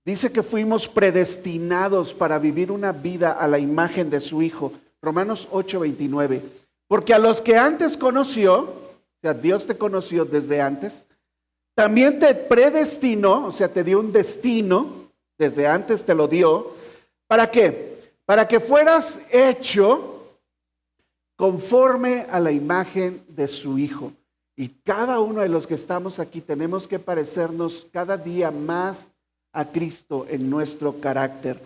A: Dice que fuimos predestinados para vivir una vida a la imagen de su Hijo. Romanos 8:29. Porque a los que antes conoció, o sea, Dios te conoció desde antes, también te predestinó, o sea, te dio un destino, desde antes te lo dio. ¿Para qué? Para que fueras hecho conforme a la imagen de su Hijo. Y cada uno de los que estamos aquí tenemos que parecernos cada día más a Cristo en nuestro carácter,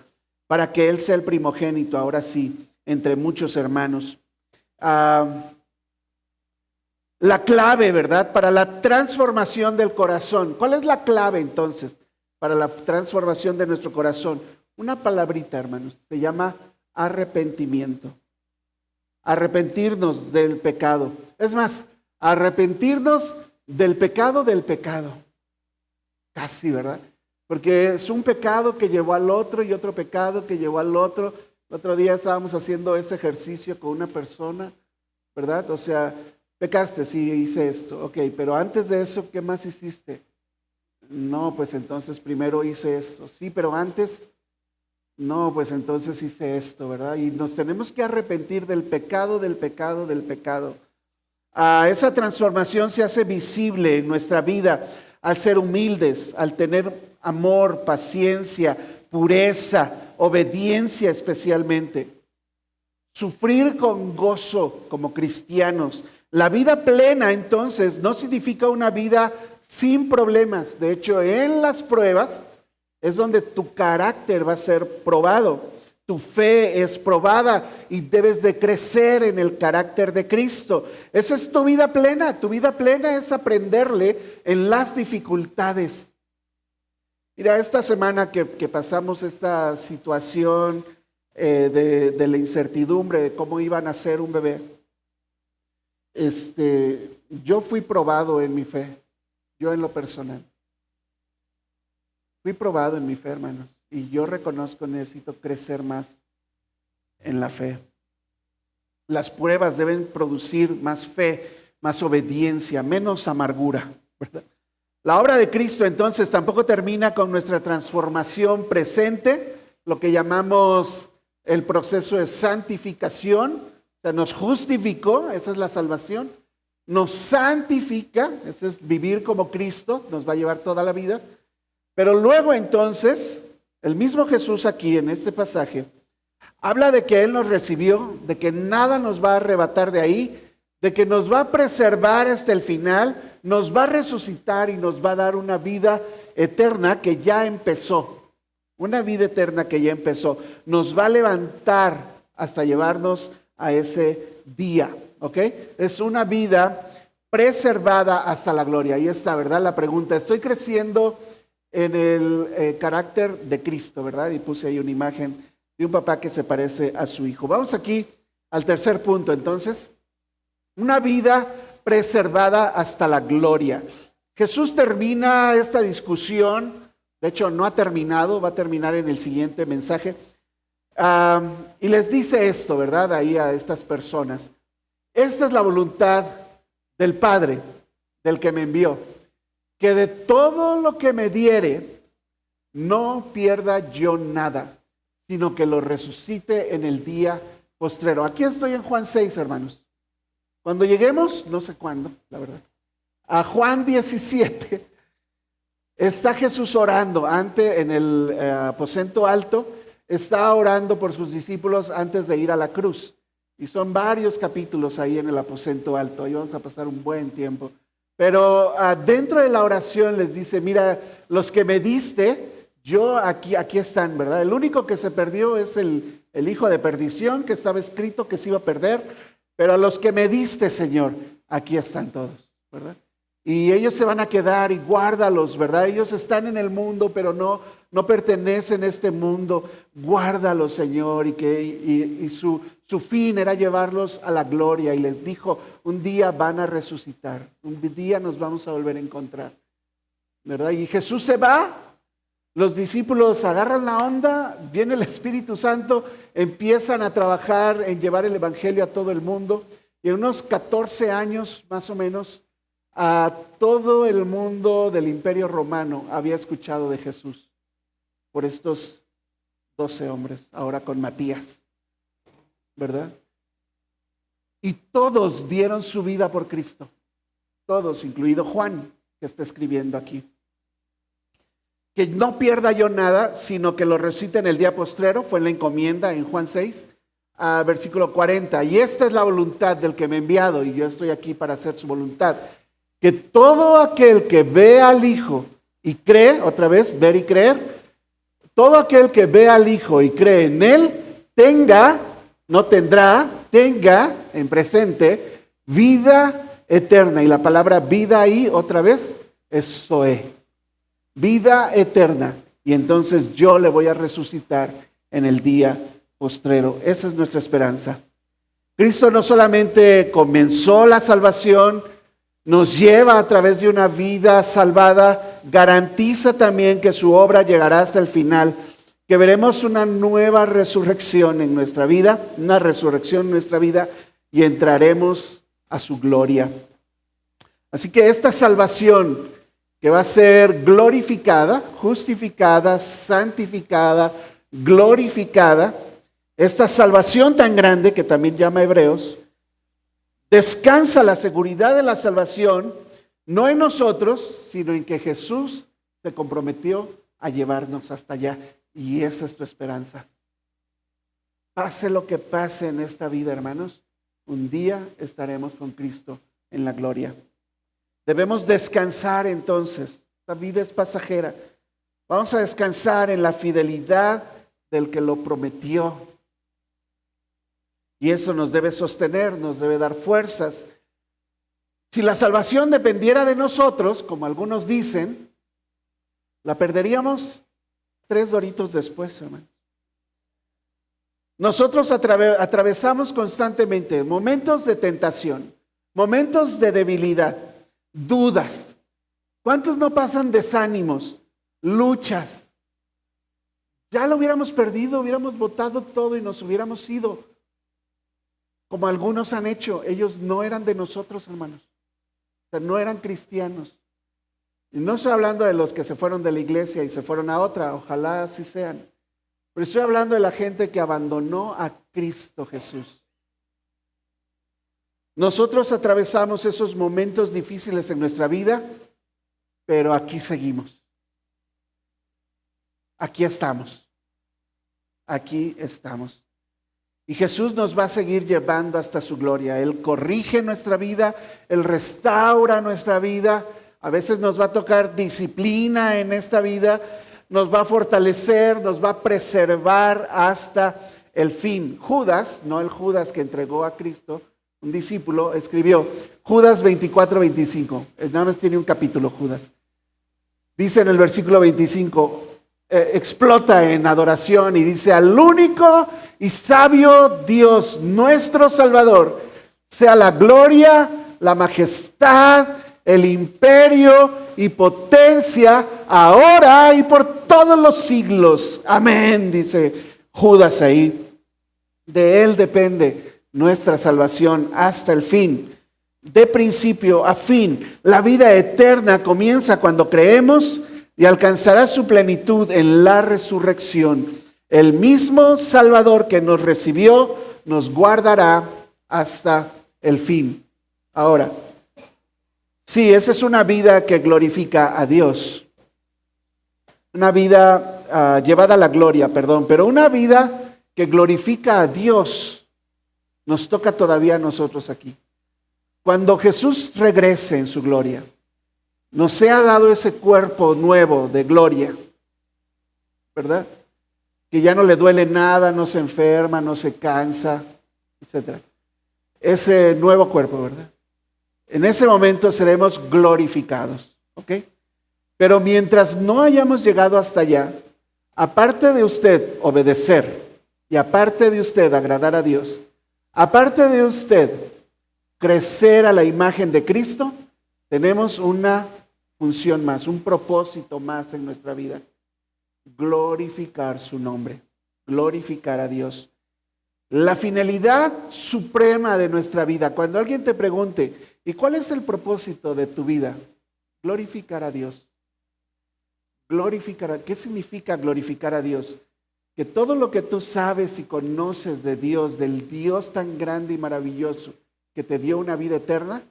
A: para que Él sea el primogénito, ahora sí, entre muchos hermanos. La clave, ¿verdad? Para la transformación del corazón. ¿Cuál es la clave entonces para la transformación de nuestro corazón? Una palabrita, hermanos, se llama arrepentimiento. Arrepentirnos del pecado. Es más, arrepentirnos del pecado. Casi, ¿verdad? Porque es un pecado que llevó al otro y otro pecado que llevó al otro. El otro día estábamos haciendo ese ejercicio con una persona, ¿verdad? O sea, pecaste, sí, hice esto. Ok, pero antes de eso, ¿qué más hiciste? No, pues entonces primero hice esto. Sí, pero antes, no, pues entonces hice esto, ¿verdad? Y nos tenemos que arrepentir del pecado. Esa transformación se hace visible en nuestra vida al ser humildes, al tener amor, paciencia, pureza, obediencia especialmente. Sufrir con gozo como cristianos. La vida plena, entonces, no significa una vida sin problemas. De hecho, en las pruebas es donde tu carácter va a ser probado. Tu fe es probada y debes de crecer en el carácter de Cristo. Esa es tu vida plena. Tu vida plena es aprenderle en las dificultades. Mira, esta semana que pasamos esta situación de la incertidumbre de cómo iba a nacer un bebé, yo fui probado en mi fe, yo en lo personal. Fui probado en mi fe, hermanos, y yo reconozco necesito crecer más en la fe. Las pruebas deben producir más fe, más obediencia, menos amargura, ¿verdad? La obra de Cristo entonces tampoco termina con nuestra transformación presente, lo que llamamos el proceso de santificación. O sea, nos justificó, esa es la salvación, nos santifica, eso es vivir como Cristo, nos va a llevar toda la vida. Pero luego entonces, el mismo Jesús aquí en este pasaje, habla de que Él nos recibió, de que nada nos va a arrebatar de ahí, de que nos va a preservar hasta el final, nos va a resucitar y nos va a dar una vida eterna que ya empezó. Una vida eterna que ya empezó. Nos va a levantar hasta llevarnos a ese día, ¿ok? Es una vida preservada hasta la gloria. Ahí está, ¿verdad? La pregunta, ¿estoy creciendo en el carácter de Cristo, verdad? Y puse ahí una imagen de un papá que se parece a su hijo. Vamos aquí al tercer punto, entonces. Una vida preservada hasta la gloria. Jesús termina esta discusión, de hecho no ha terminado, va a terminar en el siguiente mensaje, y les dice esto, ¿verdad? Ahí a estas personas. Esta es la voluntad del Padre, del que me envió, que de todo lo que me diere, no pierda yo nada, sino que lo resucite en el día postrero. Aquí estoy en Juan 6, hermanos. Cuando lleguemos, no sé cuándo, la verdad, a Juan 17, está Jesús orando en el aposento alto, está orando por sus discípulos antes de ir a la cruz. Y son varios capítulos ahí en el aposento alto, ahí vamos a pasar un buen tiempo. Pero dentro de la oración les dice, mira, los que me diste, yo aquí están, ¿verdad? El único que se perdió es el hijo de perdición, que estaba escrito que se iba a perder. Pero a los que me diste, Señor, aquí están todos, ¿verdad? Y ellos se van a quedar y guárdalos, ¿verdad? Ellos están en el mundo, pero no pertenecen a este mundo. Guárdalos, Señor, y su fin era llevarlos a la gloria. Y les dijo, un día van a resucitar, un día nos vamos a volver a encontrar, ¿verdad? Y Jesús se va. Los discípulos agarran la onda, viene el Espíritu Santo, empiezan a trabajar en llevar el Evangelio a todo el mundo. Y en unos 14 años más o menos, a todo el mundo del Imperio Romano había escuchado de Jesús por estos 12 hombres, ahora con Matías, ¿verdad? Y todos dieron su vida por Cristo, todos, incluido Juan, que está escribiendo aquí. Que no pierda yo nada, sino que lo resucite en el día postrero, fue la encomienda en Juan 6. versículo 40. Y esta es la voluntad del que me ha enviado, y yo estoy aquí para hacer su voluntad. Que todo aquel que ve al Hijo y cree, otra vez, ver y creer, todo aquel que ve al Hijo y cree en Él, tenga, no tendrá, tenga en presente vida eterna. Y la palabra vida ahí, otra vez, es Zoe. Vida eterna. Y entonces yo le voy a resucitar en el día postrero. Esa es nuestra esperanza. Cristo no solamente comenzó la salvación, nos lleva a través de una vida salvada, garantiza también que su obra llegará hasta el final, que veremos una nueva resurrección en nuestra vida, una resurrección en nuestra vida y entraremos a su gloria. Así que esta salvación que va a ser glorificada, justificada, santificada, glorificada, esta salvación tan grande que también llama Hebreos, descansa la seguridad de la salvación, no en nosotros, sino en que Jesús se comprometió a llevarnos hasta allá. Y esa es tu esperanza. Pase lo que pase en esta vida, hermanos, un día estaremos con Cristo en la gloria. Debemos descansar entonces. Esta vida es pasajera. Vamos a descansar en la fidelidad del que lo prometió. Y eso nos debe sostener, nos debe dar fuerzas. Si la salvación dependiera de nosotros, como algunos dicen, la perderíamos 3 doritos después, hermano. Nosotros atravesamos constantemente momentos de tentación, momentos de debilidad, dudas. ¿Cuántos no pasan desánimos, luchas? Ya lo hubiéramos perdido, hubiéramos botado todo y nos hubiéramos ido. Como algunos han hecho, ellos no eran de nosotros, hermanos. O sea, no eran cristianos. Y no estoy hablando de los que se fueron de la iglesia y se fueron a otra, ojalá así sean. Pero estoy hablando de la gente que abandonó a Cristo Jesús. Nosotros atravesamos esos momentos difíciles en nuestra vida, pero aquí seguimos. Aquí estamos. Aquí estamos. Y Jesús nos va a seguir llevando hasta su gloria. Él corrige nuestra vida, Él restaura nuestra vida. A veces nos va a tocar disciplina en esta vida, nos va a fortalecer, nos va a preservar hasta el fin. Judas, no el Judas que entregó a Cristo, un discípulo, escribió Judas 24:25. Nada más tiene un capítulo Judas. Dice en el versículo 25, explota en adoración y dice: al único y sabio Dios, nuestro Salvador, sea la gloria, la majestad, el imperio y potencia, ahora y por todos los siglos. Amén, dice Judas ahí. De Él depende nuestra salvación hasta el fin. De principio a fin, la vida eterna comienza cuando creemos y alcanzará su plenitud en la resurrección. El mismo Salvador que nos recibió nos guardará hasta el fin. Ahora, sí, esa es una vida que glorifica a Dios. Una vida llevada a la gloria, pero una vida que glorifica a Dios nos toca todavía a nosotros aquí. Cuando Jesús regrese en su gloria, nos sea dado ese cuerpo nuevo de gloria, ¿verdad? Que ya no le duele nada, no se enferma, no se cansa, etc. Ese nuevo cuerpo, ¿verdad? En ese momento seremos glorificados, ¿ok? Pero mientras no hayamos llegado hasta allá, aparte de usted obedecer y aparte de usted agradar a Dios, aparte de usted crecer a la imagen de Cristo, tenemos una función más, un propósito más en nuestra vida. Glorificar su nombre, glorificar a Dios. La finalidad suprema de nuestra vida. Cuando alguien te pregunte, ¿y cuál es el propósito de tu vida? Glorificar a Dios. ¿Qué significa glorificar a Dios? Que todo lo que tú sabes y conoces de Dios, del Dios tan grande y maravilloso que te dio una vida eterna,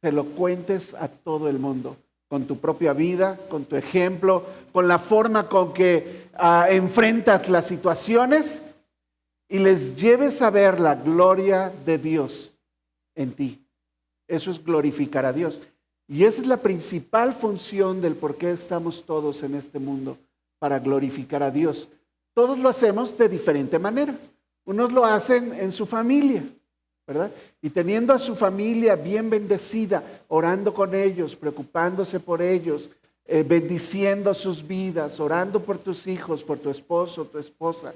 A: se lo cuentes a todo el mundo, con tu propia vida, con tu ejemplo, con la forma con que enfrentas las situaciones. y les lleves a ver la gloria de Dios en ti. Eso es glorificar a Dios. Y esa es la principal función del por qué estamos todos en este mundo, para glorificar a Dios. Todos lo hacemos de diferente manera. Unos lo hacen en su familia, ¿verdad? Y teniendo a su familia bien bendecida, orando con ellos, preocupándose por ellos, bendiciendo sus vidas, orando por tus hijos, por tu esposo, tu esposa,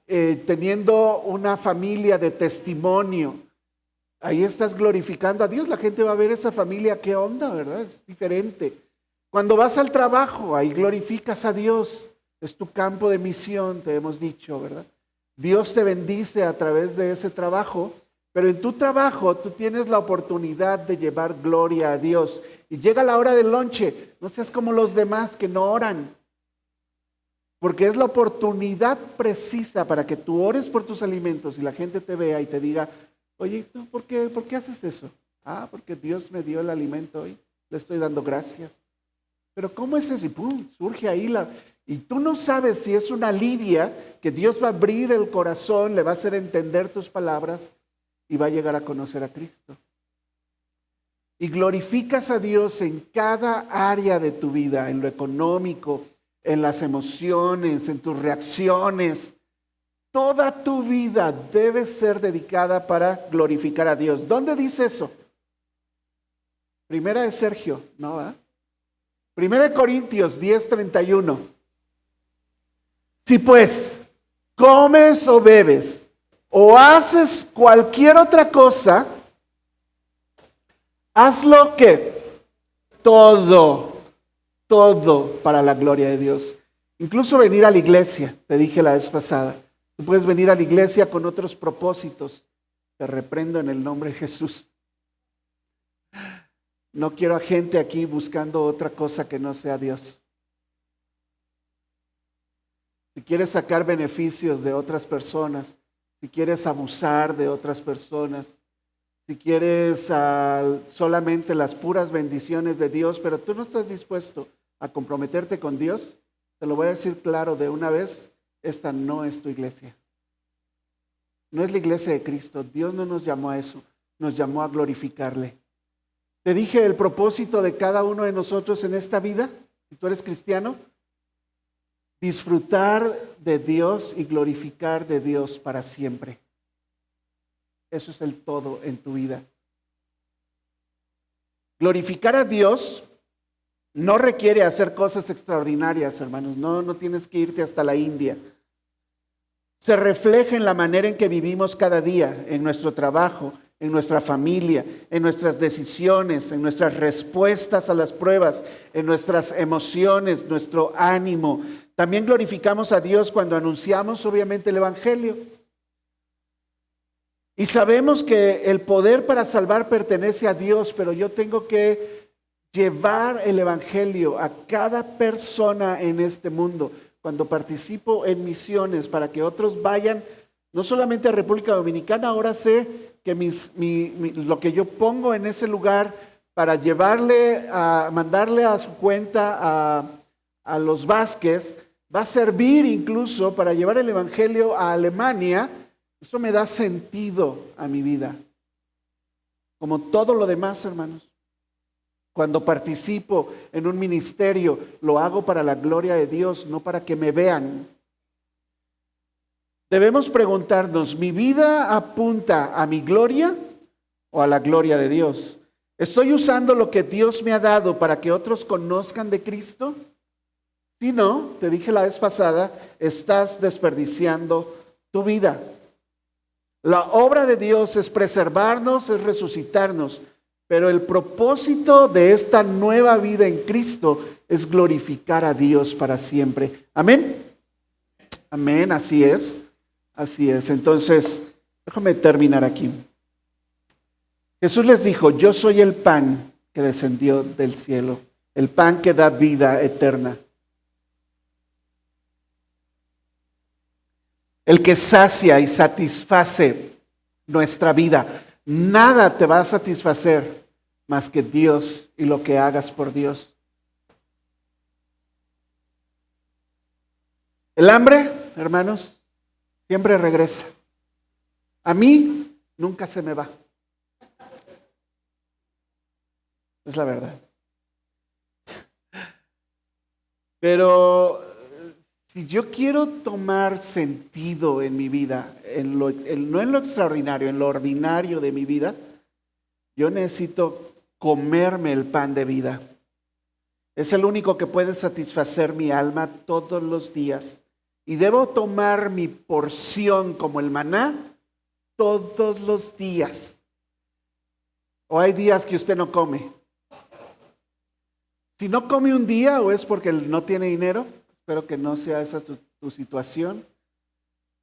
A: teniendo una familia de testimonio. Ahí estás glorificando a Dios. La gente va a ver esa familia, qué onda, ¿verdad? Es diferente. Cuando vas al trabajo, ahí glorificas a Dios. Es tu campo de misión, te hemos dicho, ¿verdad? Dios te bendice a través de ese trabajo, pero en tu trabajo tú tienes la oportunidad de llevar gloria a Dios. Y llega la hora del lonche, no seas como los demás que no oran, porque es la oportunidad precisa para que tú ores por tus alimentos y la gente te vea y te diga, oye, ¿tú por qué haces eso? Porque Dios me dio el alimento hoy, le estoy dando gracias. Pero ¿cómo es eso? Y ¡pum! Surge ahí y tú no sabes si es una lidia que Dios va a abrir el corazón, le va a hacer entender tus palabras y va a llegar a conocer a Cristo. Y glorificas a Dios en cada área de tu vida, en lo económico, en las emociones, en tus reacciones. Toda tu vida debe ser dedicada para glorificar a Dios. ¿Dónde dice eso? Primera de Sergio, ¿no? ¿verdad? Primera de Corintios 10:31. Si pues comes o bebes o haces cualquier otra cosa, hazlo que todo para la gloria de Dios. Incluso venir a la iglesia, te dije la vez pasada. Tú puedes venir a la iglesia con otros propósitos. Te reprendo en el nombre de Jesús. No quiero a gente aquí buscando otra cosa que no sea Dios. Si quieres sacar beneficios de otras personas, si quieres abusar de otras personas, si quieres solamente las puras bendiciones de Dios, pero tú no estás dispuesto a comprometerte con Dios, te lo voy a decir claro de una vez, esta no es tu iglesia. No es la iglesia de Cristo. Dios no nos llamó a eso, nos llamó a glorificarle. Te dije el propósito de cada uno de nosotros en esta vida, si tú eres cristiano, disfrutar de Dios y glorificar de Dios para siempre. Eso es el todo en tu vida. Glorificar a Dios no requiere hacer cosas extraordinarias, hermanos. No tienes que irte hasta la India. Se refleja en la manera en que vivimos cada día, en nuestro trabajo, en nuestra familia, en nuestras decisiones, en nuestras respuestas a las pruebas, en nuestras emociones, nuestro ánimo. También glorificamos a Dios cuando anunciamos, obviamente, el Evangelio. Y sabemos que el poder para salvar pertenece a Dios, pero yo tengo que llevar el Evangelio a cada persona en este mundo. Cuando participo en misiones para que otros vayan, no solamente a República Dominicana, ahora sé que lo que yo pongo en ese lugar para mandarle a su cuenta a los Vázquez, va a servir incluso para llevar el Evangelio a Alemania. Eso me da sentido a mi vida. Como todo lo demás, hermanos. Cuando participo en un ministerio, lo hago para la gloria de Dios, no para que me vean. Debemos preguntarnos, ¿mi vida apunta a mi gloria o a la gloria de Dios? ¿Estoy usando lo que Dios me ha dado para que otros conozcan de Cristo? Si no, te dije la vez pasada, estás desperdiciando tu vida. La obra de Dios es preservarnos, es resucitarnos, pero el propósito de esta nueva vida en Cristo es glorificar a Dios para siempre. Amén. Amén, así es. Así es. Entonces, déjame terminar aquí. Jesús les dijo, yo soy el pan que descendió del cielo, el pan que da vida eterna. El que sacia y satisface nuestra vida. Nada te va a satisfacer más que Dios y lo que hagas por Dios. El hambre, hermanos, Siempre regresa. A mí nunca se me va. Es la verdad. Pero si yo quiero tomar sentido en mi vida, no en lo extraordinario, en lo ordinario de mi vida, yo necesito comerme el pan de vida. Es el único que puede satisfacer mi alma todos los días. Y debo tomar mi porción como el maná todos los días. ¿O hay días que usted no come? Si no come un día, o es porque no tiene dinero, espero que no sea esa tu situación.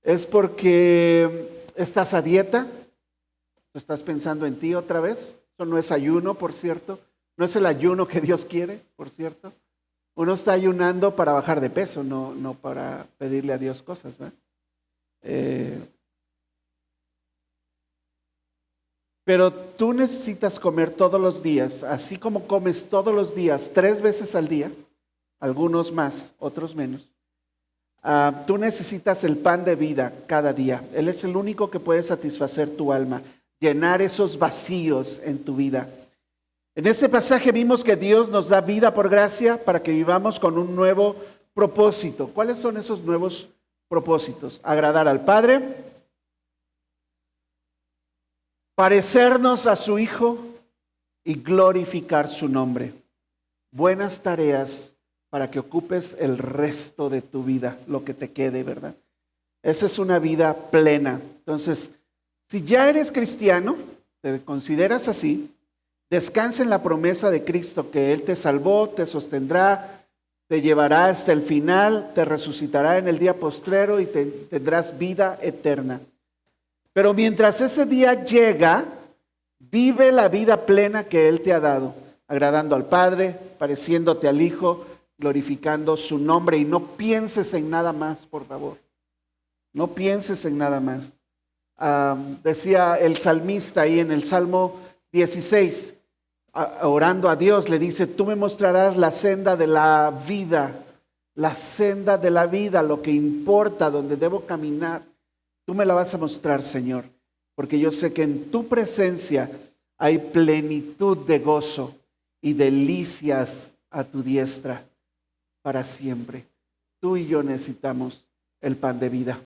A: Es porque estás a dieta, estás pensando en ti otra vez. Eso no es ayuno, por cierto. No es el ayuno que Dios quiere, por cierto. Uno está ayunando para bajar de peso, no para pedirle a Dios cosas, ¿verdad? Pero tú necesitas comer todos los días, así como comes todos los días, 3 veces al día, algunos más, otros menos. Tú necesitas el pan de vida cada día. Él es el único que puede satisfacer tu alma, llenar esos vacíos en tu vida. En este pasaje vimos que Dios nos da vida por gracia para que vivamos con un nuevo propósito. ¿Cuáles son esos nuevos propósitos? Agradar al Padre, parecernos a su Hijo y glorificar su nombre. Buenas tareas para que ocupes el resto de tu vida, lo que te quede, ¿verdad? Esa es una vida plena. Entonces, si ya eres cristiano, te consideras así, descansa en la promesa de Cristo, que Él te salvó, te sostendrá, te llevará hasta el final, te resucitará en el día postrero y tendrás vida eterna. Pero mientras ese día llega, vive la vida plena que Él te ha dado, agradando al Padre, pareciéndote al Hijo, glorificando su nombre, y no pienses en nada más, por favor. No pienses en nada más. Decía el salmista ahí en el Salmo 16, orando a Dios, le dice: tú me mostrarás la senda de la vida, lo que importa, donde debo caminar. Tú me la vas a mostrar, Señor, porque yo sé que en tu presencia hay plenitud de gozo y delicias a tu diestra para siempre. Tú y yo necesitamos el pan de vida.